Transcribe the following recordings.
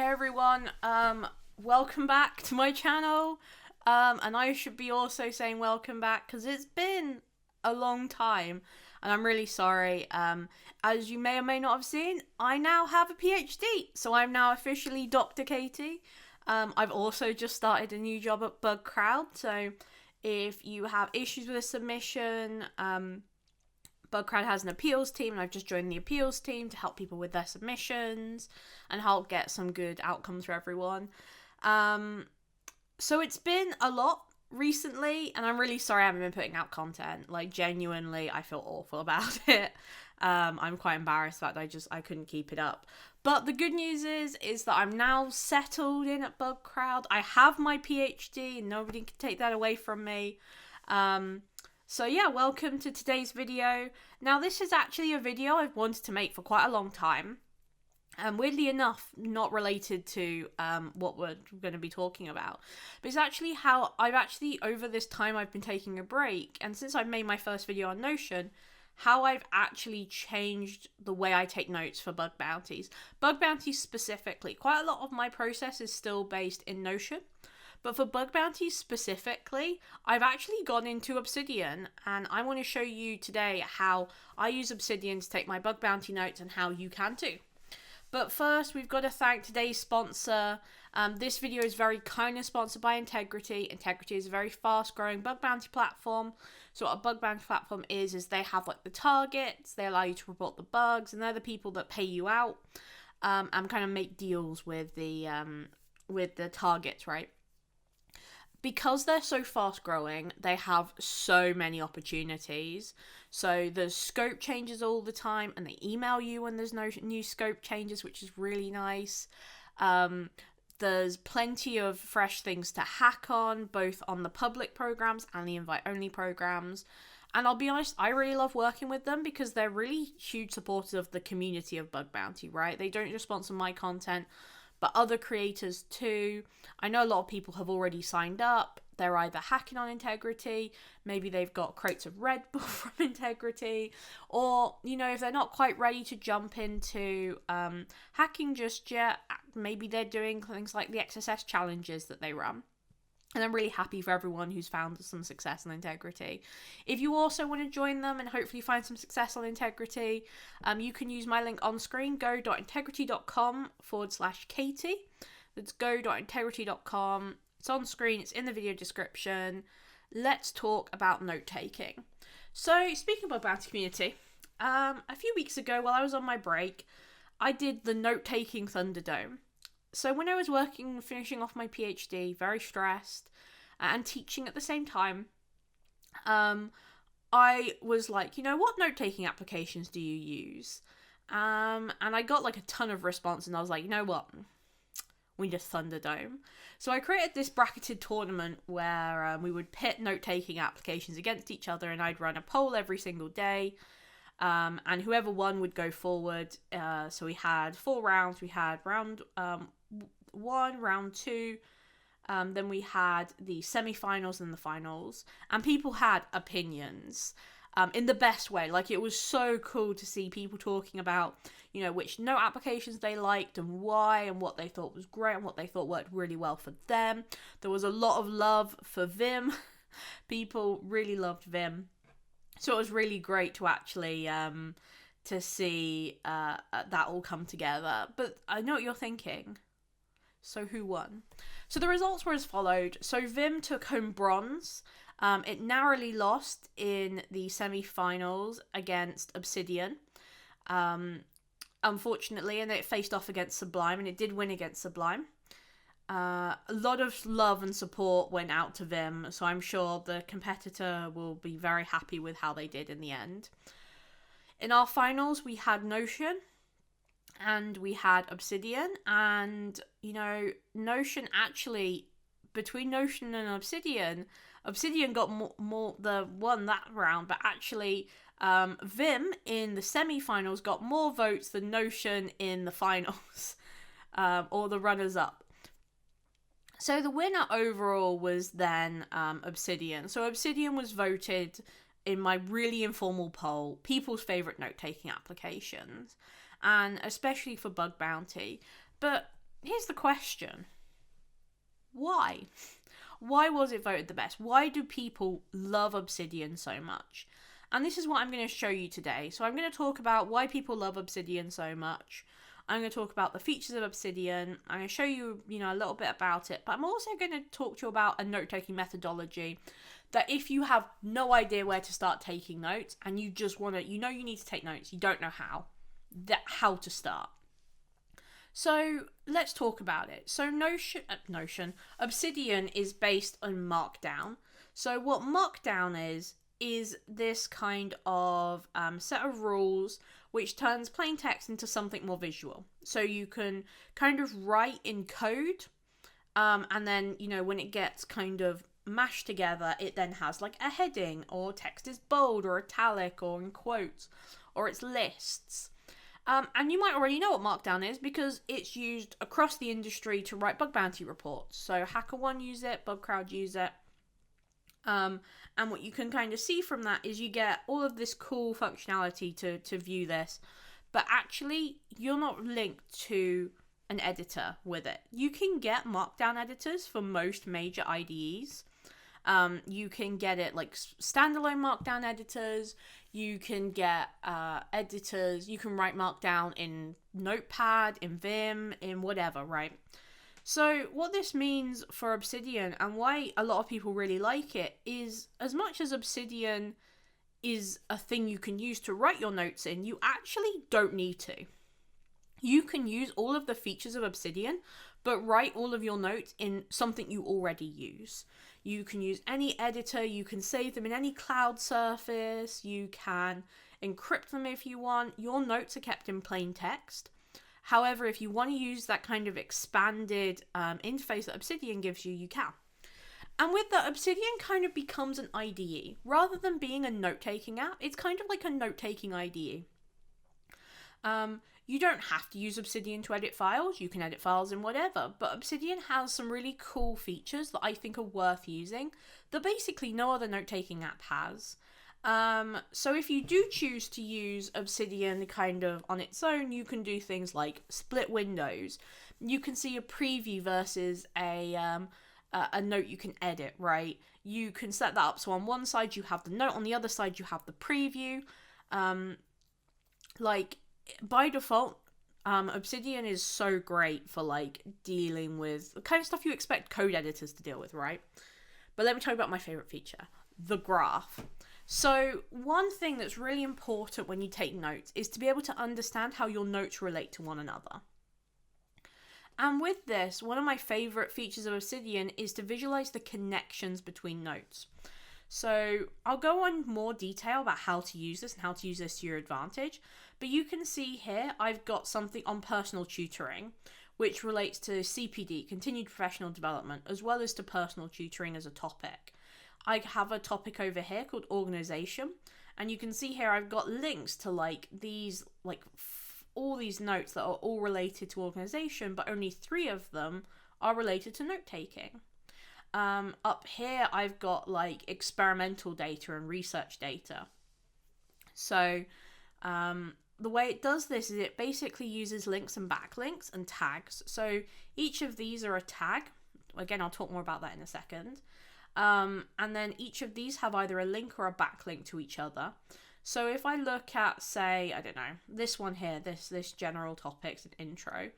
Hey everyone, welcome back to my channel, and I should be also saying welcome back because it's been a long time, and I'm really sorry. As you may or may not have seen, I now have a PhD, so I'm now officially Dr. Katie. I've also just started a new job at Bugcrowd, so if you have issues with a submission, Bugcrowd has an appeals team, and I've just joined the appeals team to help people with their submissions and help get some good outcomes for everyone. So it's been a lot recently, and I'm really sorry I haven't been putting out content. Like, genuinely, I feel awful about it. I'm quite embarrassed that I couldn't keep it up. But the good news is that I'm now settled in at Bugcrowd. I have my PhD, and nobody can take that away from me. So yeah, welcome to today's video. Now this is actually a video I've wanted to make for quite a long time. And weirdly enough, not related to what we're going to be talking about. But it's actually how over this time I've been taking a break, and since I've made my first video on Notion, how I've actually changed the way I take notes for bug bounties. Bug bounties specifically, quite a lot of my process is still based in Notion. But for bug bounties specifically, I've actually gone into Obsidian, and I want to show you today how I use Obsidian to take my bug bounty notes and how you can too. But first, we've got to thank today's sponsor. This video is very kindly sponsored by Intigriti. Intigriti is a very fast-growing bug bounty platform. So what a bug bounty platform is they have like the targets, they allow you to report the bugs, and they're the people that pay you out and kind of make deals with the targets, right? Because they're so fast growing, they have so many opportunities. So there's scope changes all the time, and they email you when there's no new scope changes, which is really nice. There's plenty of fresh things to hack on, both on the public programs and the invite-only programs. And I'll be honest, I really love working with them because they're really huge supporters of the community of Bug Bounty, right? They don't just sponsor my content, but other creators too. I know a lot of people have already signed up. They're either hacking on Intigriti, maybe they've got crates of Red Bull from Intigriti, or, you know, if they're not quite ready to jump into hacking just yet, maybe they're doing things like the XSS challenges that they run. And I'm really happy for everyone who's found some success on Intigriti. If you also want to join them and hopefully find some success on Intigriti, you can use my link on screen, go.intigriti.com/Katie. That's go.intigriti.com. It's on screen, it's in the video description. Let's talk about note-taking. So, speaking of bug bounty community, a few weeks ago while I was on my break, I did the note-taking Thunderdome. So when I was finishing off my PhD, very stressed, and teaching at the same time, I was like, you know, what note-taking applications do you use? And I got like a ton of response, and I was like, you know what? We need a Thunderdome. So I created this bracketed tournament where we would pit note-taking applications against each other, and I'd run a poll every single day. And whoever won would go forward. So we had 4 rounds. We had round 1, round 2, then we had the semi-finals and the finals, and people had opinions in the best way. Like, it was so cool to see people talking about, you know, which note applications they liked and why, and what they thought was great and what they thought worked really well for them. There was a lot of love for Vim. People really loved Vim, so it was really great to actually to see that all come together. But I know what you're thinking. So who won? So the results were as followed. So Vim took home bronze. It narrowly lost in the semi-finals against Obsidian, unfortunately, and it faced off against Sublime, and it did win against Sublime. A lot of love and support went out to Vim, so I'm sure the competitor will be very happy with how they did in the end. In our finals, we had Notion, and we had Obsidian, and, you know, Notion actually, between Notion and Obsidian got won that round, but actually Vim in the semi-finals got more votes than Notion in the finals, or the runners-up. So the winner overall was then Obsidian. So Obsidian was voted in my really informal poll, people's favourite note-taking applications, and especially for bug bounty. But here's the question. Why? Why was it voted the best? Why do people love Obsidian so much? And this is what I'm going to show you today. So I'm going to talk about why people love Obsidian so much. I'm going to talk about the features of Obsidian. I'm going to show you, a little bit about it. But I'm also going to talk to you about a note-taking methodology that if you have no idea where to start taking notes and you just want to, you need to take notes, you don't know how to start. So let's talk about it. So Obsidian is based on Markdown. So what Markdown is this kind of set of rules which turns plain text into something more visual. So you can kind of write in code, and then, when it gets kind of mashed together, it then has like a heading, or text is bold or italic or in quotes, or it's lists. And you might already know what Markdown is because it's used across the industry to write bug bounty reports. So HackerOne use it, Bugcrowd use it. And what you can kind of see from that is you get all of this cool functionality to view this, but actually you're not linked to an editor with it. You can get Markdown editors for most major IDEs. You can get it like standalone Markdown editors. You can get editors. You can write Markdown in Notepad, in Vim, in whatever, right? So what this means for Obsidian and why a lot of people really like it is, as much as Obsidian is a thing you can use to write your notes in, you actually don't need to. You can use all of the features of Obsidian, but write all of your notes in something you already use. You can use any editor, you can save them in any cloud surface, you can encrypt them if you want. Your notes are kept in plain text. However, if you want to use that kind of expanded interface that Obsidian gives you, you can. And with that, Obsidian kind of becomes an IDE. Rather than being a note-taking app, it's kind of like a note-taking IDE. You don't have to use Obsidian to edit files. You can edit files in whatever. But Obsidian has some really cool features that I think are worth using that basically no other note-taking app has. So if you do choose to use Obsidian kind of on its own, you can do things like split windows. You can see a preview versus a note you can edit, right? You can set that up so on one side you have the note, on the other side you have the preview. By default, Obsidian is so great for like dealing with the kind of stuff you expect code editors to deal with, right? But let me tell you about my favorite feature, the graph. So one thing that's really important when you take notes is to be able to understand how your notes relate to one another. And with this, one of my favorite features of Obsidian is to visualize the connections between notes. So I'll go on more detail about how to use this and how to use this to your advantage. But you can see here, I've got something on personal tutoring, which relates to CPD, continued professional development, as well as to personal tutoring as a topic. I have a topic over here called organization, and you can see here I've got links to all these notes that are all related to organization, but only 3 of them are related to note-taking. Up here I've got like experimental data and research data. So the way it does this is it basically uses links and backlinks and tags. So each of these are a tag. Again, I'll talk more about that in a second. And then each of these have either a link or a backlink to each other. So if I look at, say, I don't know, this one here, this general topics and intro,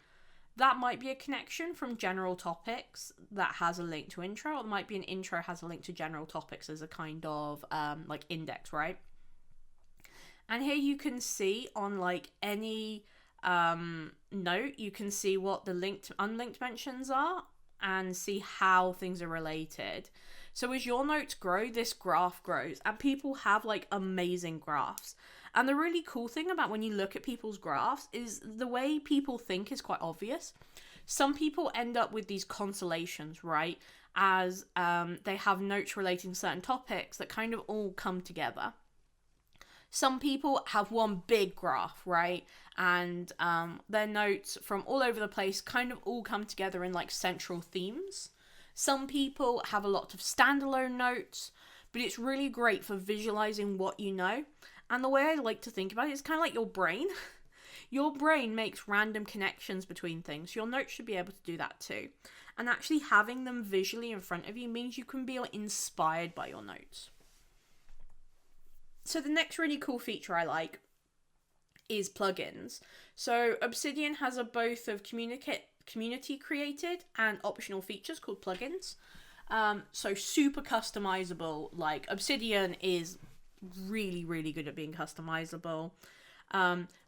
that might be a connection from general topics that has a link to intro, or it might be an intro has a link to general topics as a kind of like index, right? And here you can see on like any note, you can see what the linked, unlinked mentions are and see how things are related. So as your notes grow, this graph grows, and people have like amazing graphs. And the really cool thing about when you look at people's graphs is the way people think is quite obvious. Some people end up with these constellations, right? As they have notes relating to certain topics that kind of all come together. Some people have one big graph, right? And their notes from all over the place kind of all come together in like central themes. Some people have a lot of standalone notes, but it's really great for visualizing what you know. And the way I like to think about it is kind of like your brain. Your brain makes random connections between things. Your notes should be able to do that too. And actually having them visually in front of you means you can be inspired by your notes. So the next really cool feature I like is plugins. So Obsidian has a both of community created and optional features called plugins. So super customizable. Like Obsidian is really, really good at being customizable.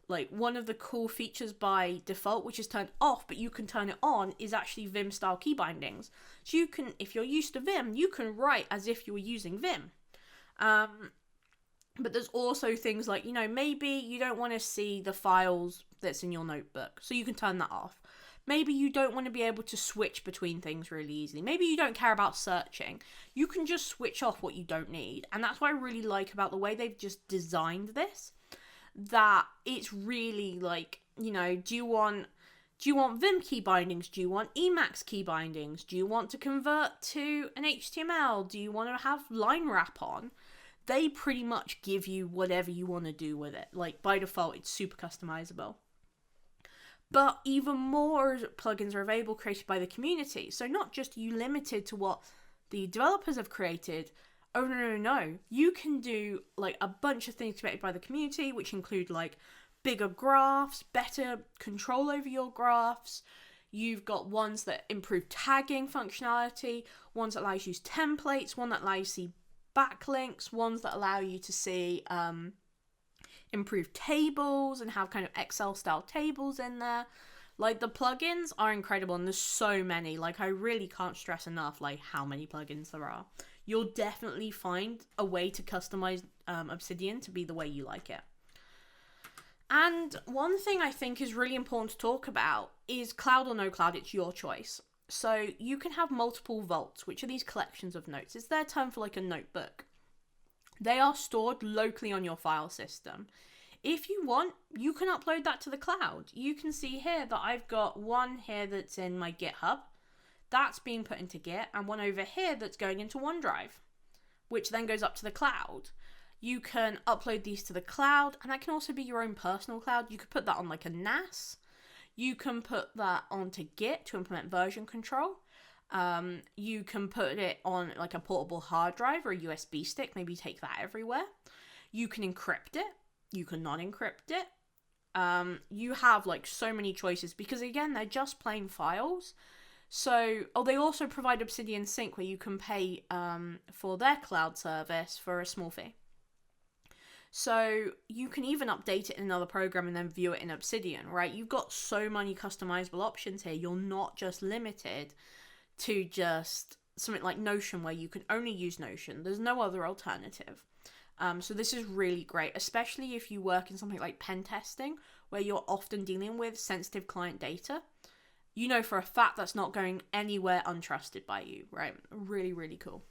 Like one of the cool features by default, which is turned off, but you can turn it on, is actually Vim style key bindings. So you can, if you're used to Vim, you can write as if you were using Vim. But there's also things like, maybe you don't want to see the files that's in your notebook, so you can turn that off. Maybe you don't want to be able to switch between things really easily. Maybe you don't care about searching. You can just switch off what you don't need. And that's what I really like about the way they've just designed this. That it's really like, do you want Vim key bindings? Do you want Emacs key bindings? Do you want to convert to an HTML? Do you want to have line wrap on? They pretty much give you whatever you want to do with it. Like, by default, it's super customizable. But even more plugins are available created by the community. So not just you limited to what the developers have created. Oh, no. You can do, like, a bunch of things created by the community, which include, like, bigger graphs, better control over your graphs. You've got ones that improve tagging functionality, ones that allow you to use templates, one that allows you to see backlinks, ones that allow you to see improved tables and have kind of Excel style tables in there. Like, the plugins are incredible, and there's so many. Like, I really can't stress enough like how many plugins there are. You'll definitely find a way to customize Obsidian to be the way you like it. And one thing I think is really important to talk about is cloud or no cloud. It's your choice. So you can have multiple vaults, which are these collections of notes. It's their term for like a notebook. They are stored locally on your file system. If you want, you can upload that to the cloud. You can see here that I've got one here that's in my GitHub. That's being put into Git, and one over here that's going into OneDrive, which then goes up to the cloud. You can upload these to the cloud, and that can also be your own personal cloud. You could put that on like a NAS. You can put that onto Git to implement version control. You can put it on like a portable hard drive or a USB stick, maybe take that everywhere. You can encrypt it. You can not encrypt it. You have like so many choices because again, they're just plain files. So, they also provide Obsidian Sync where you can pay for their cloud service for a small fee. So you can even update it in another program and then view it in Obsidian, right? You've got so many customizable options here. You're not just limited to just something like Notion where you can only use Notion. There's no other alternative. So this is really great, especially if you work in something like pen testing where you're often dealing with sensitive client data. You know for a fact that's not going anywhere untrusted by you, right? Really, really cool.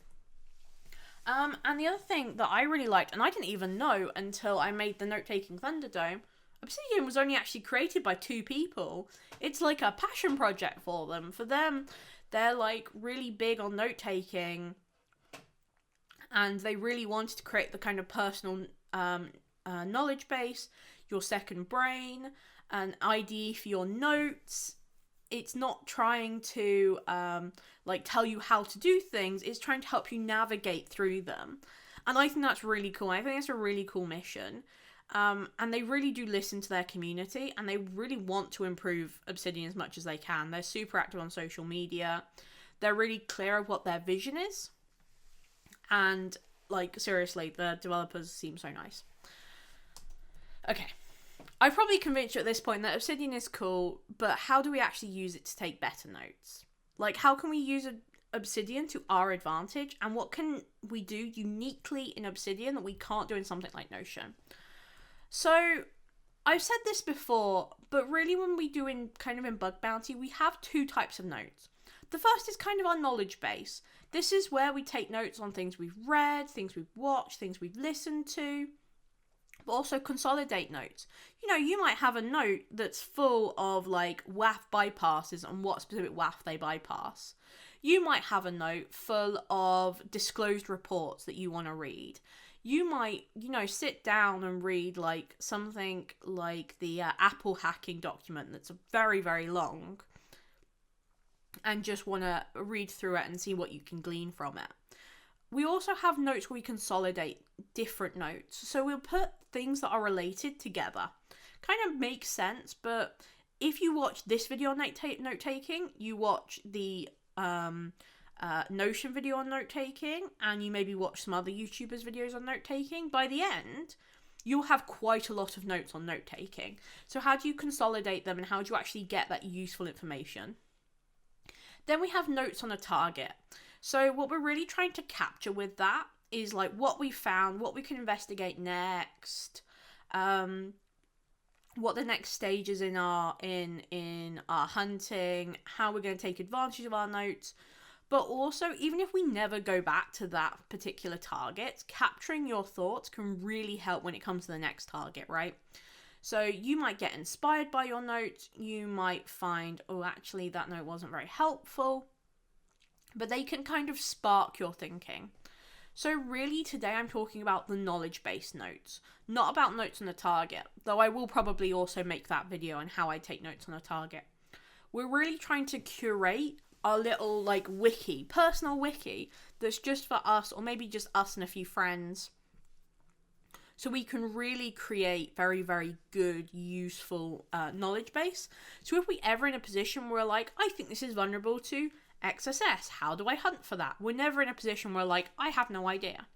And the other thing that I really liked, and I didn't even know until I made the note-taking Thunderdome, Obsidian was only actually created by 2 people. It's like a passion project for them. For them, they're like really big on note-taking, and they really wanted to create the kind of personal knowledge base, your second brain, an IDE for your notes. It's not trying to tell you how to do things. It's trying to help you navigate through them. And I think that's really cool. I think it's a really cool mission. And they really do listen to their community and they really want to improve Obsidian as much as they can. They're super active on social media. They're really clear of what their vision is. And seriously, the developers seem so nice. Okay. I've probably convinced you at this point that Obsidian is cool, but how do we actually use it to take better notes? How can we use Obsidian to our advantage? And what can we do uniquely in Obsidian that we can't do in something like Notion? So, I've said this before, but really when we do in Bug Bounty, we have 2 types of notes. The first is kind of our knowledge base. This is where we take notes on things we've read, things we've watched, things we've listened to, but also consolidate notes. You might have a note that's full of WAF bypasses and what specific WAF they bypass. You might have a note full of disclosed reports that you want to read. you might, sit down and read like something like the Apple hacking document that's very, very long, and just want to read through it and see what you can glean from it. We also have notes where we consolidate different notes. So we'll put things that are related together. Kind of makes sense, but if you watch this video on note-taking, you watch the Notion video on note-taking, and you maybe watch some other YouTubers' videos on note-taking, by the end, you'll have quite a lot of notes on note-taking. So how do you consolidate them, and how do you actually get that useful information? Then we have notes on a target. So what we're really trying to capture with that is like what we found, what we can investigate next, what the next stage is in our hunting, how we're going to take advantage of our notes. But also, even if we never go back to that particular target, capturing your thoughts can really help when it comes to the next target, right? So you might get inspired by your notes. You might find, oh, actually, that note wasn't very helpful. But they can kind of spark your thinking. So really, today I'm talking about the knowledge-based notes, not about notes on a target, though I will probably also make that video on how I take notes on a target. We're really trying to curate our little, like, wiki, personal wiki, that's just for us, or maybe just us and a few friends, so we can really create very, very good, useful knowledge base. So if we ever in a position where we're like, I think this is vulnerable to XSS, how do I hunt for that? We're never in a position where like, I have no idea.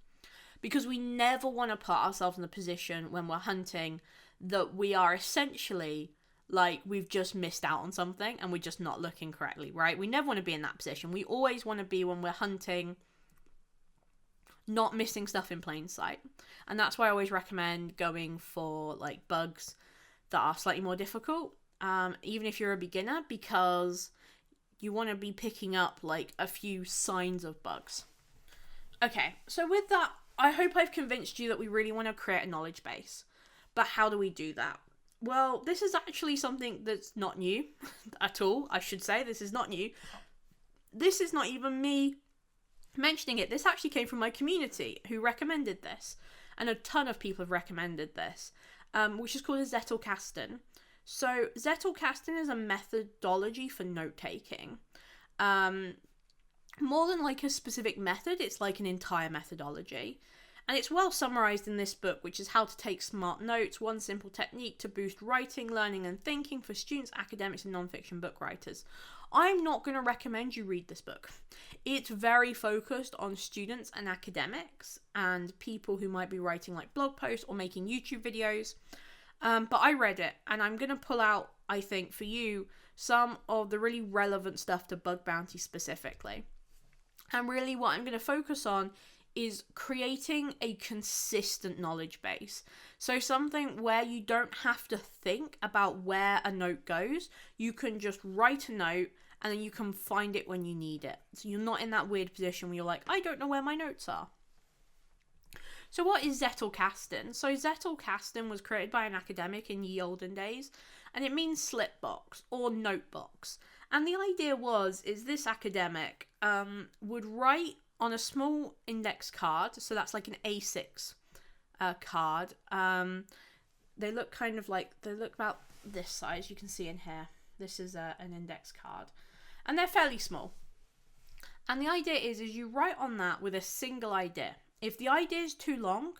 Because we never want to put ourselves in the position when we're hunting that we are essentially like, we've just missed out on something and we're just not looking correctly, right? We never want to be in that position. We always want to be, when we're hunting, not missing stuff in plain sight. And that's why I always recommend going for like bugs that are slightly more difficult, even if you're a beginner, because you want to be picking up like a few signs of bugs. Okay, so with that, I hope I've convinced you that we really want to create a knowledge base. But how do we do that? Well, this is actually something that's not new at all, I should say. This is not new. This is not even me mentioning it. This actually came from my community who recommended this. And a ton of people have recommended this, which is called a Zettelkasten. So Zettelkasten is a methodology for note-taking. More than like a specific method, it's like an entire methodology. And it's well summarized in this book, which is How to Take Smart Notes, One Simple Technique to Boost Writing, Learning and Thinking for Students, Academics and Non-Fiction Book Writers. I'm not going to recommend you read this book. It's very focused on students and academics and people who might be writing like blog posts or making YouTube videos. But I read it, and I'm going to pull out, I think, for you, some of the really relevant stuff to bug bounty specifically. And really what I'm going to focus on is creating a consistent knowledge base. So something where you don't have to think about where a note goes. You can just write a note and then you can find it when you need it. So you're not in that weird position where you're like, I don't know where my notes are. So what is Zettelkasten? So Zettelkasten was created by an academic in ye olden days, and it means slip box or note box. And the idea is this academic would write on a small index card, so that's like an A6 card. They look about this size, you can see in here. This is an index card. And they're fairly small. And the idea is you write on that with a single idea. If the idea is too long,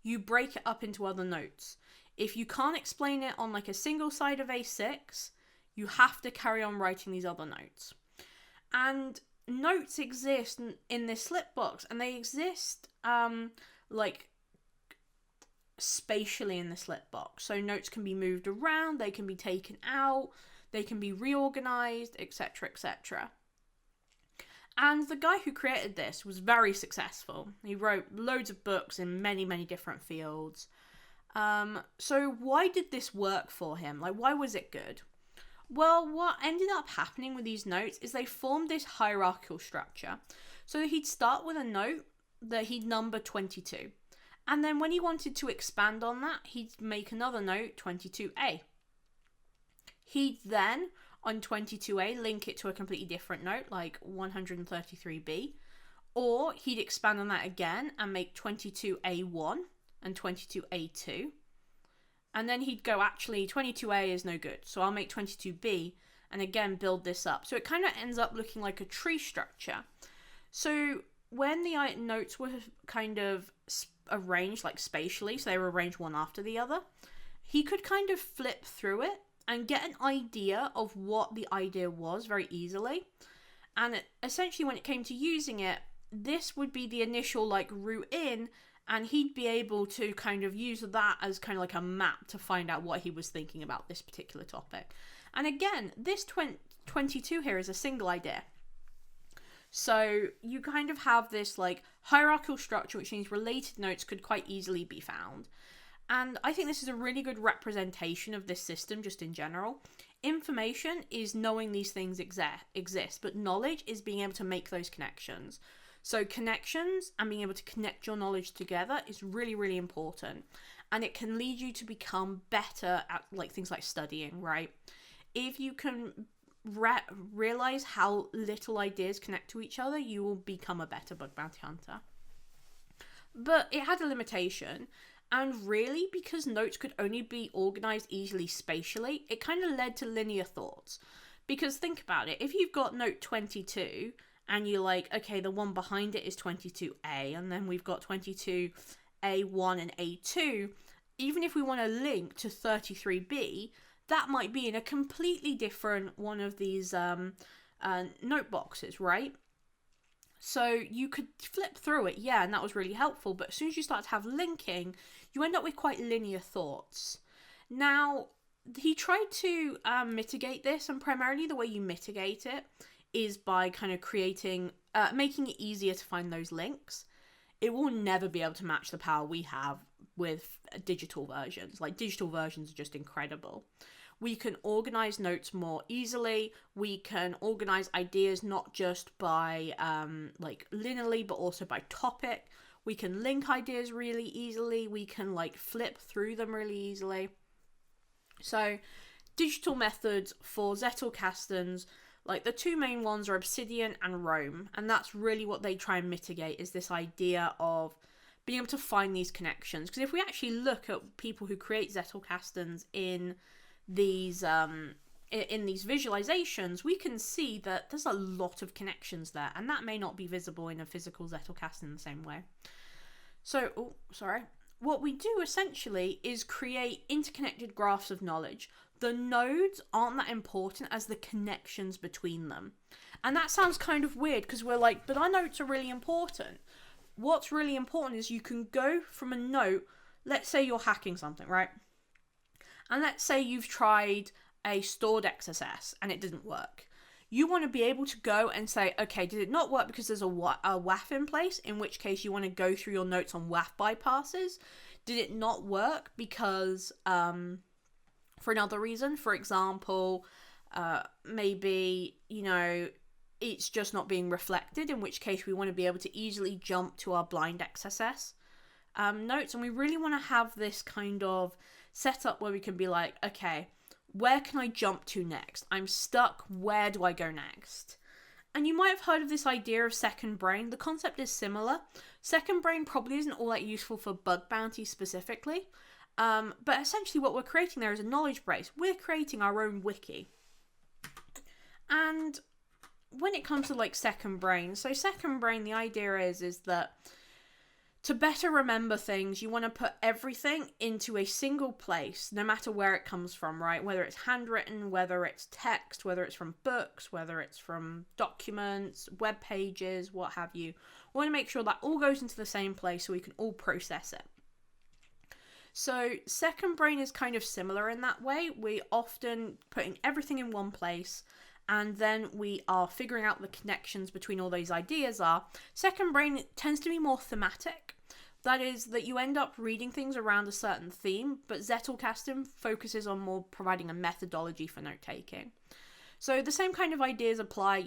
you break it up into other notes. If you can't explain it on like a single side of A6, you have to carry on writing these other notes. And notes exist in this slip box, and they exist like spatially in the slip box. So notes can be moved around, they can be taken out, they can be reorganized, etc., etc. And the guy who created this was very successful. He wrote loads of books in many, many different fields. So why did this work for him? Like, why was it good? Well, what ended up happening with these notes is they formed this hierarchical structure. So he'd start with a note that he'd number 22. And then when he wanted to expand on that, he'd make another note, 22A. He'd then, on 22A, link it to a completely different note, like 133B. Or he'd expand on that again and make 22A1 and 22A2. And then he'd go, actually, 22A is no good, so I'll make 22B and again build this up. So it kind of ends up looking like a tree structure. So when the notes were kind of arranged like spatially, so they were arranged one after the other, he could kind of flip through it and get an idea of what the idea was very easily. And essentially when it came to using it, this would be the initial like route in, and he'd be able to kind of use that as kind of like a map to find out what he was thinking about this particular topic. And again, this 22 here is a single idea. So you kind of have this like hierarchical structure, which means related notes could quite easily be found. And I think this is a really good representation of this system just in general. Information is knowing these things exist, but knowledge is being able to make those connections. So connections and being able to connect your knowledge together is really, really important. And it can lead you to become better at like things like studying, right? If you can realize how little ideas connect to each other, you will become a better bug bounty hunter. But it had a limitation. And really, because notes could only be organized easily spatially, it kind of led to linear thoughts. Because think about it, if you've got note 22, and you're like, okay, the one behind it is 22A, and then we've got 22A1 and A2, even if we want to link to 33B, that might be in a completely different one of these note boxes, right? So you could flip through it, yeah, and that was really helpful, but as soon as you start to have linking, you end up with quite linear thoughts. Now, he tried to mitigate this, and primarily the way you mitigate it is by kind of making it easier to find those links. It will never be able to match the power we have with digital versions. Like, digital versions are just incredible. We can organize notes more easily. We can organize ideas not just by like linearly, but also by topic. We can link ideas really easily. We can like flip through them really easily. So digital methods for Zettelkastens, like the two main ones are Obsidian and Rome. And that's really what they try and mitigate, is this idea of being able to find these connections. Because if we actually look at people who create Zettelkastens in these visualizations, we can see that there's a lot of connections there, and that may not be visible in a physical Zettelkasten in the same way. So, what we do essentially is create interconnected graphs of knowledge. The nodes aren't that important as the connections between them. And that sounds kind of weird because we're like, but our nodes are really important. What's really important is you can go from a note, let's say you're hacking something, right? And let's say you've tried a stored XSS and it didn't work. You want to be able to go and say, okay, did it not work because there's a WAF in place? In which case you want to go through your notes on WAF bypasses. Did it not work because for another reason? For example, maybe, it's just not being reflected, in which case we want to be able to easily jump to our blind XSS notes. And we really want to have this kind of setup where we can be like, okay, where can I jump to next? I'm stuck. Where do I go next? And you might have heard of this idea of second brain. The concept is similar. Second brain probably isn't all that useful for bug bounty specifically. But essentially what we're creating there is a knowledge base. We're creating our own wiki. And when it comes to like second brain, so second brain, the idea is that to better remember things, you want to put everything into a single place, no matter where it comes from, right? Whether it's handwritten, whether it's text, whether it's from books, whether it's from documents, web pages, what have you. We want to make sure that all goes into the same place so we can all process it. So second brain is kind of similar in that way. We're often putting everything in one place, and then we are figuring out the connections between all those ideas are. Second brain tends to be more thematic. That is, that you end up reading things around a certain theme, but Zettelkasten focuses on more providing a methodology for note-taking. So the same kind of ideas apply,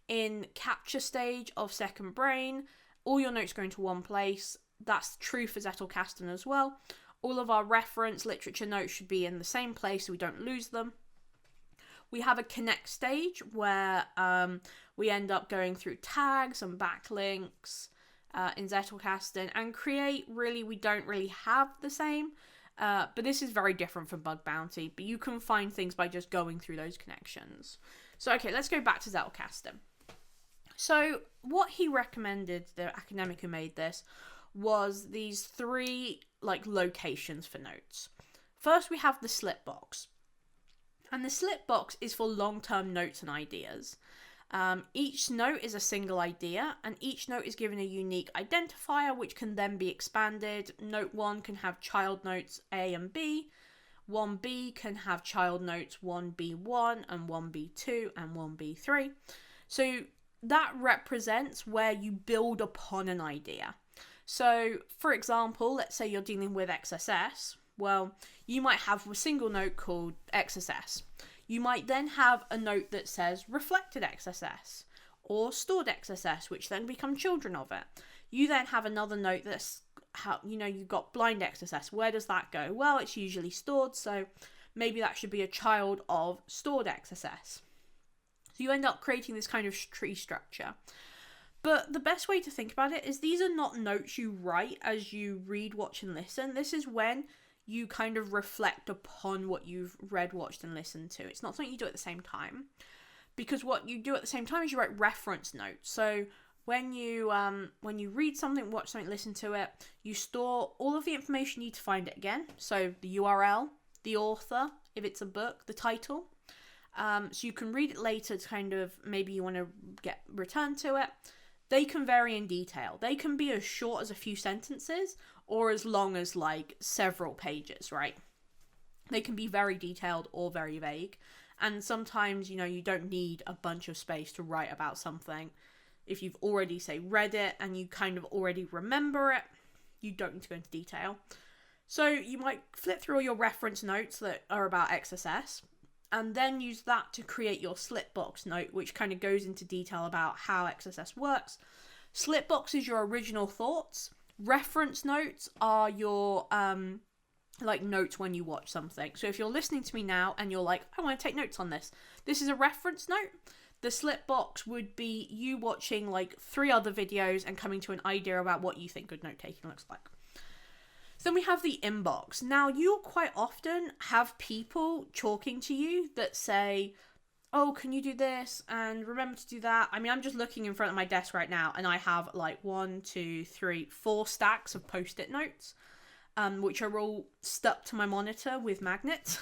in capture stage of second brain, all your notes go into one place. That's true for Zettelkasten as well. All of our reference literature notes should be in the same place so we don't lose them. We have a connect stage where we end up going through tags and backlinks in Zettelkasten and create, really, we don't really have the same, but this is very different from Bug Bounty, but you can find things by just going through those connections. So, okay, let's go back to Zettelkasten. So, what he recommended, the academic who made this, was these 3, locations for notes. First, we have the slip box. And the slip box is for long-term notes and ideas. Each note is a single idea, and each note is given a unique identifier, which can then be expanded. Note 1 can have child notes A and B. 1B can have child notes 1B1 and 1B2 and 1B3. So that represents where you build upon an idea. So, for example, let's say you're dealing with XSS. Well, you might have a single note called XSS. You might then have a note that says reflected XSS or stored XSS, which then become children of it. You then have another note that's how, you've got blind XSS. Where does that go? Well, it's usually stored, so maybe that should be a child of stored XSS. So you end up creating this kind of tree structure. But the best way to think about it is these are not notes you write as you read, watch, and listen. This is when you kind of reflect upon what you've read, watched, and listened to. It's not something you do at the same time. Because what you do at the same time is you write reference notes. So when you read something, watch something, listen to it, you store all of the information you need to find it again. So the URL, the author, if it's a book, the title. So you can read it later to kind of, maybe you want to get returned to it. They can vary in detail. They can be as short as a few sentences or as long as several pages, right? They can be very detailed or very vague. And sometimes, you don't need a bunch of space to write about something. If you've already, say, read it and you kind of already remember it, you don't need to go into detail. So you might flip through all your reference notes that are about XSS and then use that to create your slipbox note, which kind of goes into detail about how XSS works. Slipbox is your original thoughts. Reference notes are your notes when you watch something. So if you're listening to me now and you're like, I want to take notes on this, this is a reference note. The slipbox would be you watching 3 other videos and coming to an idea about what you think good note taking looks like. So then we have the inbox. Now, you'll quite often have people talking to you that say, oh, can you do this? And remember to do that. I mean, I'm just looking in front of my desk right now, and I have 1, 2, 3, 4 stacks of Post-it notes, which are all stuck to my monitor with magnets,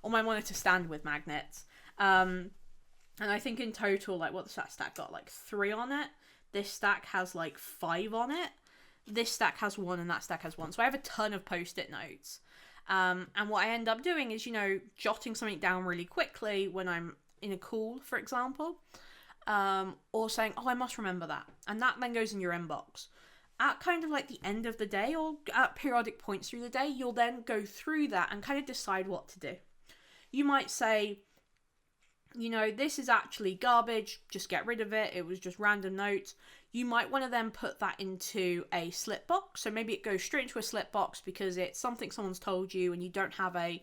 or my monitor stand with magnets. And I think in total, what's that stack got? 3 on it. This stack has 5 on it. This stack has 1 and that stack has 1. So I have a ton of Post-it notes. And what I end up doing is, jotting something down really quickly when I'm in a call, for example. Or saying, oh, I must remember that. And that then goes in your inbox. At kind of the end of the day or at periodic points through the day, you'll then go through that and kind of decide what to do. You might say, this is actually garbage, just get rid of it. It was just random notes. You might want to then put that into a slip box. So maybe it goes straight into a slip box because it's something someone's told you and you don't have a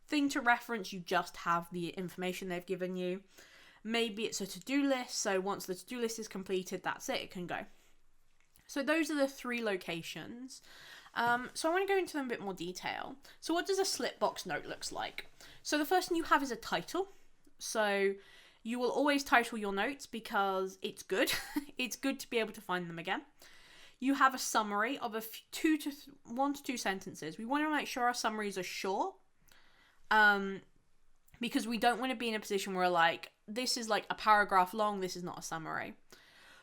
thing to reference. You just have the information they've given you. Maybe it's a to-do list. So once the to-do list is completed, that's it. It can go. So those are the 3 locations. So I want to go into them in a bit more detail. So what does a slip box note looks like? So the first thing you have is a title. So you will always title your notes because it's good. It's good to be able to find them again. You have a summary of 1 to 2 sentences. We want to make sure our summaries are short because we don't want to be in a position where this is a paragraph long, this is not a summary.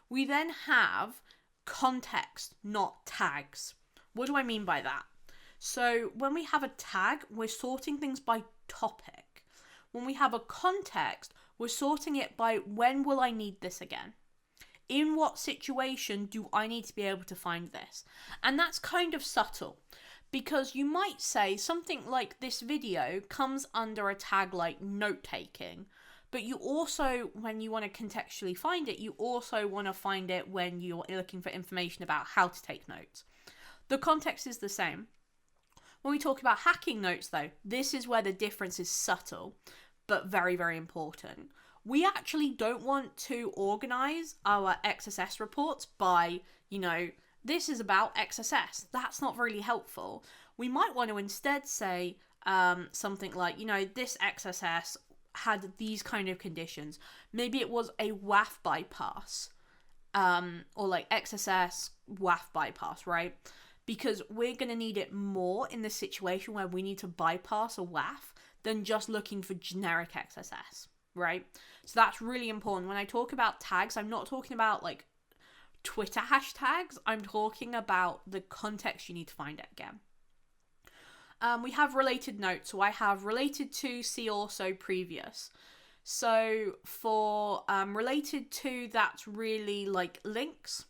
We then have context, not tags. What do I mean by that? So when we have a tag, we're sorting things by topic. When we have a context, we're sorting it by when will I need this again? In what situation do I need to be able to find this? And that's kind of subtle because you might say something like this video comes under a tag like note-taking, but you also, when you want to contextually find it, you also want to find it when you're looking for information about how to take notes. The context is the same. When we talk about hacking notes, though, this is where the difference is subtle. but very, very important. We actually don't want to organize our XSS reports by, this is about XSS. That's not really helpful. We might want to instead say something like, this XSS had these kind of conditions. Maybe it was a WAF bypass, or like XSS WAF bypass, right? Because we're going to need it more in the situation where we need to bypass a WAF than just looking for generic XSS, right? So that's really important. When I talk about tags, I'm not talking about like Twitter hashtags. I'm talking about the context you need to find it again. We have related notes. So I have related to, see also, previous. So for related to, that's really like links.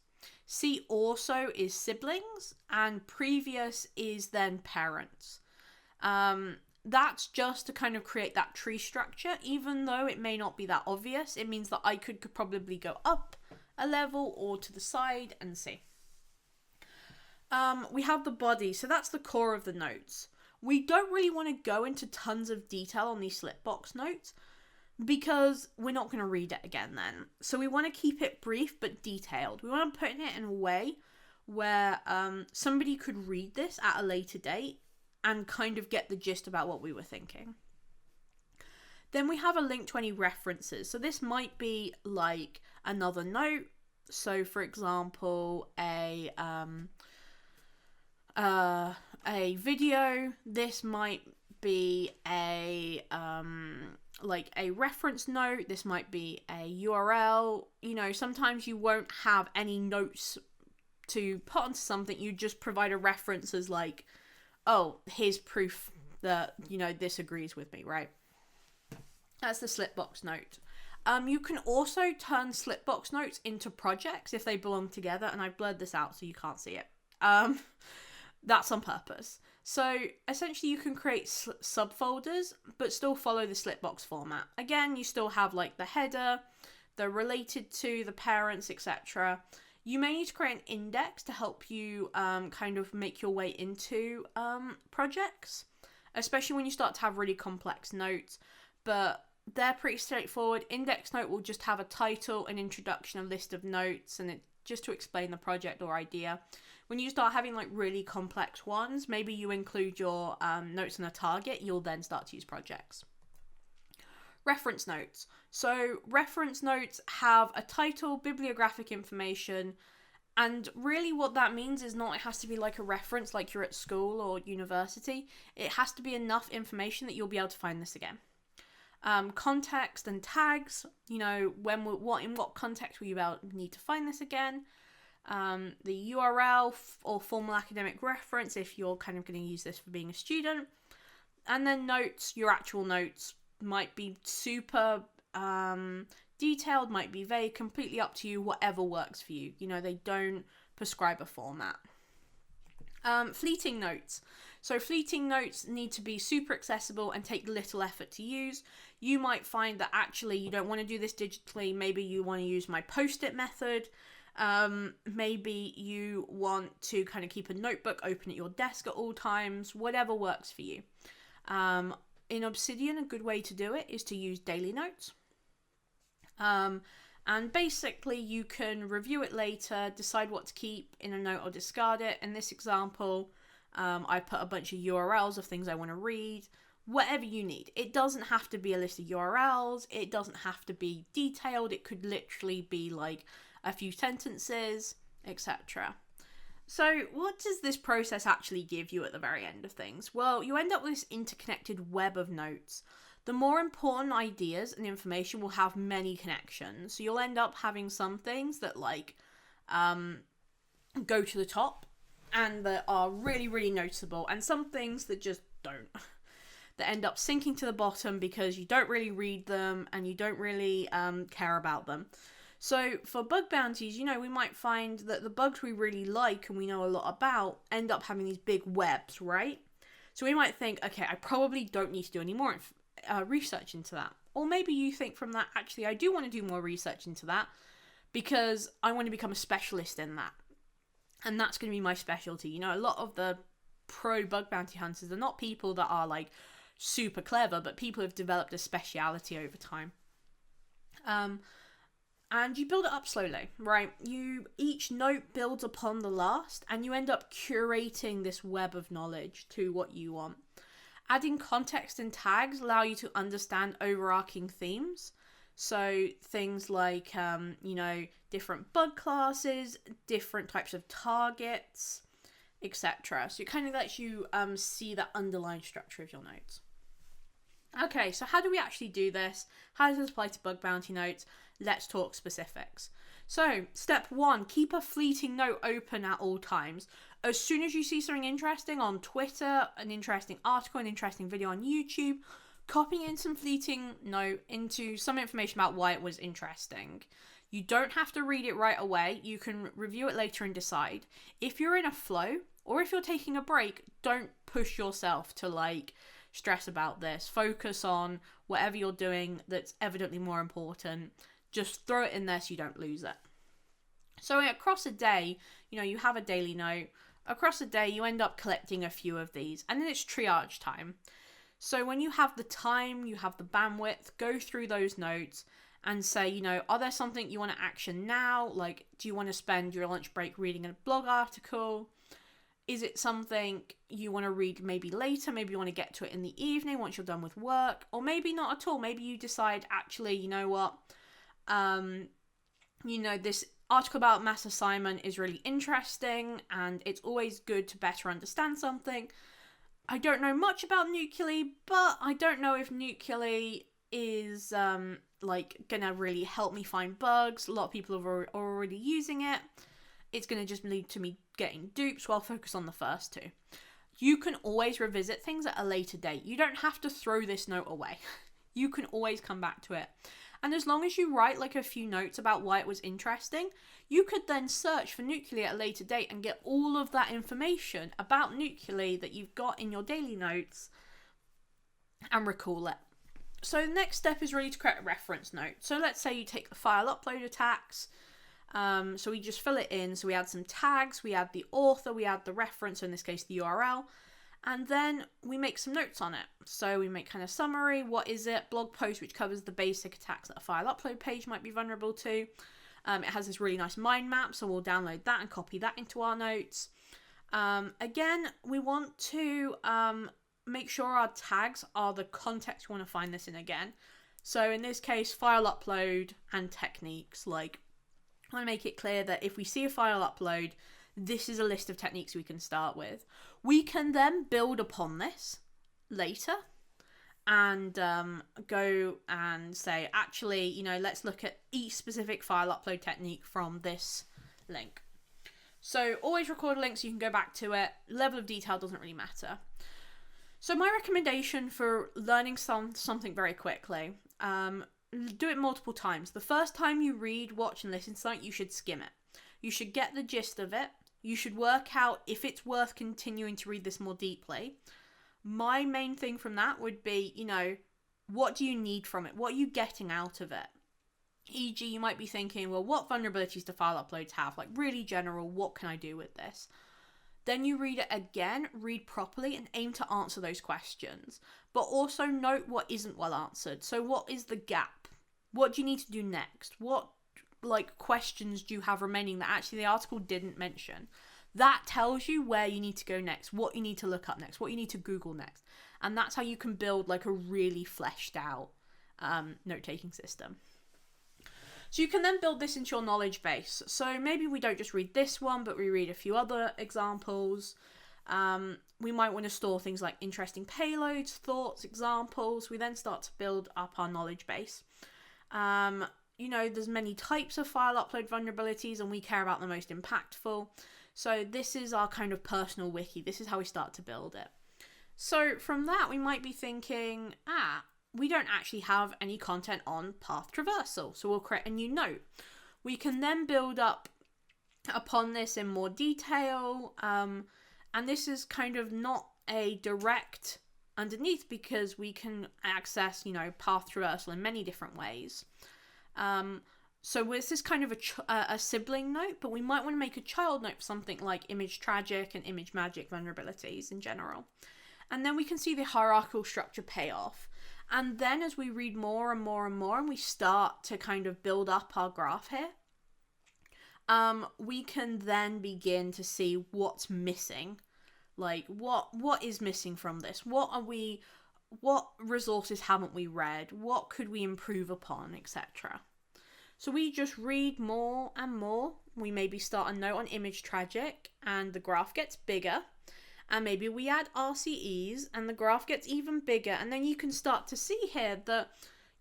See also is siblings, and previous is then parents. That's just to kind of create that tree structure, even though it may not be that obvious. It means that I could probably go up a level or to the side and see. We have the body, so that's the core of the notes. We don't really want to go into tons of detail on these slipbox notes because we're not going to read it again then. So we want to keep it brief but detailed. We want to put it in a way where somebody could read this at a later date and kind of get the gist about what we were thinking. Then we have a link to any references. So this might be like another note. So for example, a video. This might be a like a reference note. This might be a URL. Sometimes you won't have any notes to put onto something. You just provide a reference as like, oh, here's proof that, this agrees with me, right? That's the slipbox note. You can also turn slipbox notes into projects if they belong together, and I blurred this out so you can't see it. That's on purpose. So essentially you can create subfolders, but still follow the slipbox format. Again, you still have like the header, the related to, the parents, etc. You may need to create an index to help you kind of make your way into projects, especially when you start to have really complex notes, but they're pretty straightforward. Index note will just have a title, an introduction, a list of notes, and it just to explain the project or idea. When you start having like really complex ones, maybe you include your notes in a target, you'll then start to use projects. Reference notes. So reference notes have a title, bibliographic information, and really what that means is not it has to be like a reference like you're at school or university. It has to be enough information that you'll be able to find this again. Context and tags, in what context will you need to find this again. The URL or formal academic reference if you're kind of going to use this for being a student. And then notes, your actual notes might be super detailed, might be vague, completely up to you, whatever works for you. They don't prescribe a format. Fleeting notes. So fleeting notes need to be super accessible and take little effort to use. You might find that actually you don't want to do this digitally. Maybe you want to use my post-it method. Maybe you want to kind of keep a notebook open at your desk at all times, whatever works for you. In Obsidian, a good way to do it is to use daily notes. And basically you can review it later, decide what to keep in a note or discard it. In this example, I put a bunch of URLs of things I want to read, whatever you need. It doesn't have to be a list of URLs. It doesn't have to be detailed. It could literally be like a few sentences, etc. So what does this process actually give you at the very end of things? Well, you end up with this interconnected web of notes. The more important ideas and information will have many connections. So you'll end up having some things that go to the top and that are really, really noticeable, and some things that just don't. That end up sinking to the bottom because you don't really read them and you don't really care about them. So for bug bounties, we might find that the bugs we really like and we know a lot about end up having these big webs, right? So we might think, okay, I probably don't need to do any more research into that. Or maybe you think from that, actually, I do want to do more research into that because I want to become a specialist in that. And that's going to be my specialty. A lot of the pro bug bounty hunters are not people that are like super clever, but people have developed a speciality over time. And you build it up slowly, right? Each note builds upon the last, and you end up curating this web of knowledge to what you want. Adding context and tags allow you to understand overarching themes. So things like, different bug classes, different types of targets, etc. So it kind of lets you see the underlying structure of your notes. Okay, so how do we actually do this? How does this apply to bug bounty notes? Let's talk specifics. So, step 1, keep a fleeting note open at all times. As soon as you see something interesting on Twitter, an interesting article, an interesting video on YouTube, copy in some fleeting note into some information about why it was interesting. You don't have to read it right away. You can review it later and decide. If you're in a flow, or if you're taking a break, don't push yourself to stress about this. Focus on whatever you're doing that's evidently more important. Just throw it in there so you don't lose it. So across a day, you have a daily note. Across a day, you end up collecting a few of these, and then it's triage time. So when you have the time, you have the bandwidth, go through those notes and say, are there something you want to action now? Like, do you want to spend your lunch break reading a blog article? Is it something you want to read maybe later? Maybe you want to get to it in the evening once you're done with work, or maybe not at all. Maybe you decide, actually, you know what? This article about mass assignment is really interesting, and it's always good to better understand something. I don't know much about Nucleus, but I don't know if Nucleus is gonna really help me find bugs. A lot of people are already using it. It's gonna just lead to me getting dupes, so I'll focus on the first two. You can always revisit things at a later date. You don't have to throw this note away. You can always come back to it. And as long as you write a few notes about why it was interesting, you could then search for Nucleus at a later date and get all of that information about Nucleus that you've got in your daily notes and recall it. So the next step is really to create a reference note. So let's say you take the file upload attacks. So we just fill it in. So we add some tags, we add the author, we add the reference, so in this case the URL. And then we make some notes on it. So we make kind of summary, what is it, blog post which covers the basic attacks that a file upload page might be vulnerable to. It has this really nice mind map, so we'll download that and copy that into our notes. Again, we want to make sure our tags are the context we want to find this in again. So in this case, file upload and techniques. I want to make it clear that if we see a file upload, this is a list of techniques we can start with. We can then build upon this later and go and say, actually, let's look at each specific file upload technique from this link. So always record a link so you can go back to it. Level of detail doesn't really matter. So my recommendation for learning something very quickly, do it multiple times. The first time you read, watch, and listen to something, you should skim it. You should get the gist of it. You should work out if it's worth continuing to read this more deeply. My main thing from that would be, what do you need from it? What are you getting out of it? E.g., you might be thinking, well, what vulnerabilities do file uploads have? Really general, what can I do with this? Then you read it again, read properly, and aim to answer those questions. But also note what isn't well answered. So what is the gap? What do you need to do next? What questions do you have remaining that actually the article didn't mention? That tells you where you need to go next, what you need to look up next, what you need to Google next. And that's how you can build a really fleshed out note-taking system. So you can then build this into your knowledge base. So maybe we don't just read this one, but we read a few other examples. We might want to store things like interesting payloads, thoughts, examples. We then start to build up our knowledge base. There's many types of file upload vulnerabilities, and we care about the most impactful. So this is our kind of personal wiki. This is how we start to build it. So from that, we might be thinking, we don't actually have any content on path traversal. So we'll create a new note. We can then build up upon this in more detail. And this is kind of not a direct underneath, because we can access, path traversal in many different ways. So this is kind of a sibling note, but we might want to make a child note for something like image tragic and image magic vulnerabilities in general. And then we can see the hierarchical structure pay off. And then as we read more and more and more, and we start to kind of build up our graph here, we can then begin to see what's missing. Like, what is missing from this? What resources haven't we read? What could we improve upon, etc. So we just read more and more. We maybe start a note on image tragic and the graph gets bigger. And maybe we add RCEs and the graph gets even bigger. And then you can start to see here that,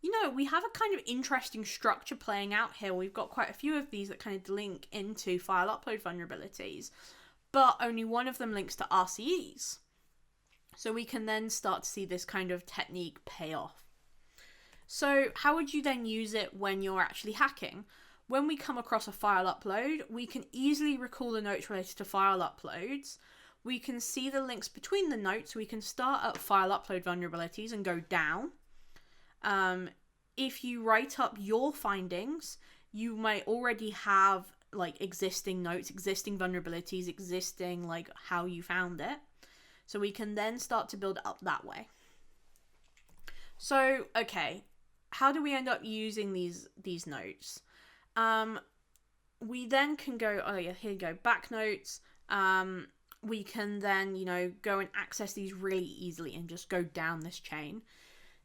you know, we have a kind of interesting structure playing out here. We've got quite a few of these that kind of link into file upload vulnerabilities, but only one of them links to RCEs. So we can then start to see this kind of technique pay off. So how would you then use it when you're actually hacking? When we come across a file upload, we can easily recall the notes related to file uploads. We can see the links between the notes. We can start at file upload vulnerabilities and go down. If you write up your findings, you might already have like existing notes, existing vulnerabilities, existing like how you found it. So we can then start to build it up that way. So, okay, how do we end up using these notes? We then can go, oh yeah, here you go, back notes. We can then, you know, go and access these really easily and just go down this chain.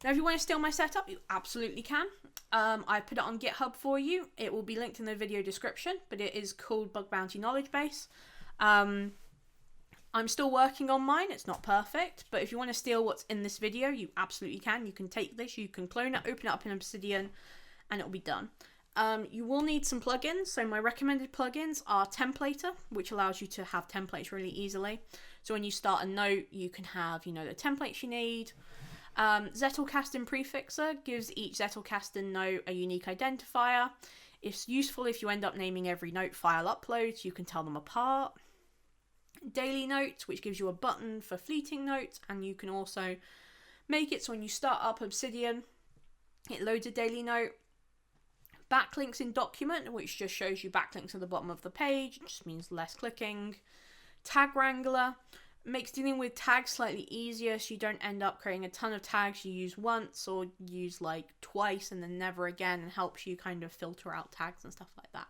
Now, if you want to steal my setup, you absolutely can. I put it on GitHub for you. It will be linked in the video description, but it is called Bug Bounty Knowledgebase. I'm still working on mine. It's not perfect, but if you want to steal what's in this video, you absolutely can. You can take this, you can clone it, open it up in Obsidian, and it'll be done. You will need some plugins. So my recommended plugins are Templater, which allows you to have templates really easily. So when you start a note, you can have, you know, the templates you need. Zettelkasten Prefixer gives each Zettelkasten note a unique identifier. It's useful if you end up naming every note file uploads, you can tell them apart. Daily Notes, which gives you a button for fleeting notes, and you can also make it so when you start up Obsidian, it loads a daily note. Backlinks in Document, which just shows you backlinks at the bottom of the page, it just means less clicking. Tag Wrangler makes dealing with tags slightly easier, so you don't end up creating a ton of tags you use once or use like twice and then never again, and helps you kind of filter out tags and stuff like that.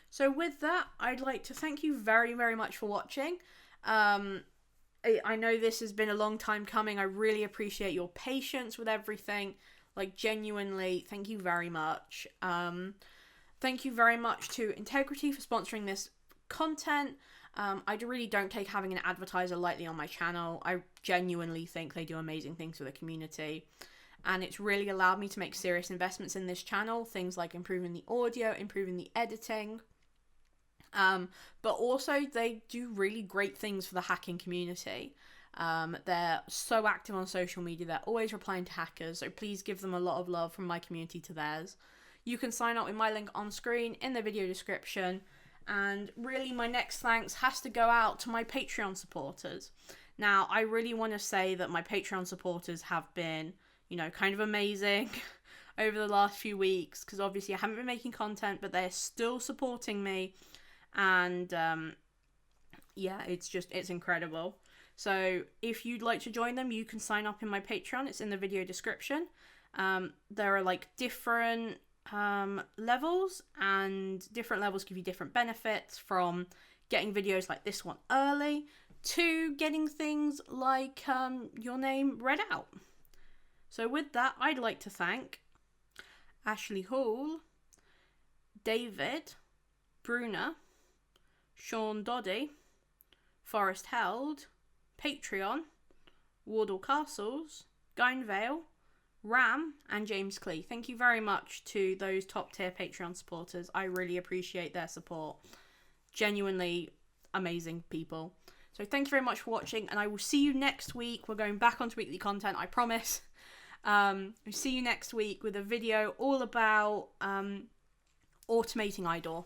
So with that, I'd like to thank you very, very much for watching. I know this has been a long time coming. I really appreciate your patience with everything. Like, genuinely, thank you very much. Thank you very much to Intigriti for sponsoring this content. I really don't take having an advertiser lightly on my channel. I genuinely think they do amazing things for the community. And it's really allowed me to make serious investments in this channel. Things like improving the audio, improving the editing. But also they do really great things for the hacking community. They're so active on social media. They're always replying to hackers. So please give them a lot of love from my community to theirs. You can sign up with my link on screen in the video description. And really my next thanks has to go out to my Patreon supporters. Now, I really want to say that my Patreon supporters have been, you know, kind of amazing over the last few weeks, because obviously I haven't been making content, but they're still supporting me. And yeah, it's incredible. So if you'd like to join them, you can sign up in my Patreon. It's in the video description. There are like different levels, and different levels give you different benefits, from getting videos like this one early to getting things like your name read out. So with that, I'd like to thank Ashley Hall, David, Bruna, Sean Doddy, Forrest Held, Patreon, Wardle Castles, Guyn Vale, Ram, and James Clee. Thank you very much to those top tier Patreon supporters. I really appreciate their support. Genuinely amazing people. So thank you very much for watching, and I will see you next week. We're going back onto weekly content, I promise. I'll see you next week with a video all about automating IDOR.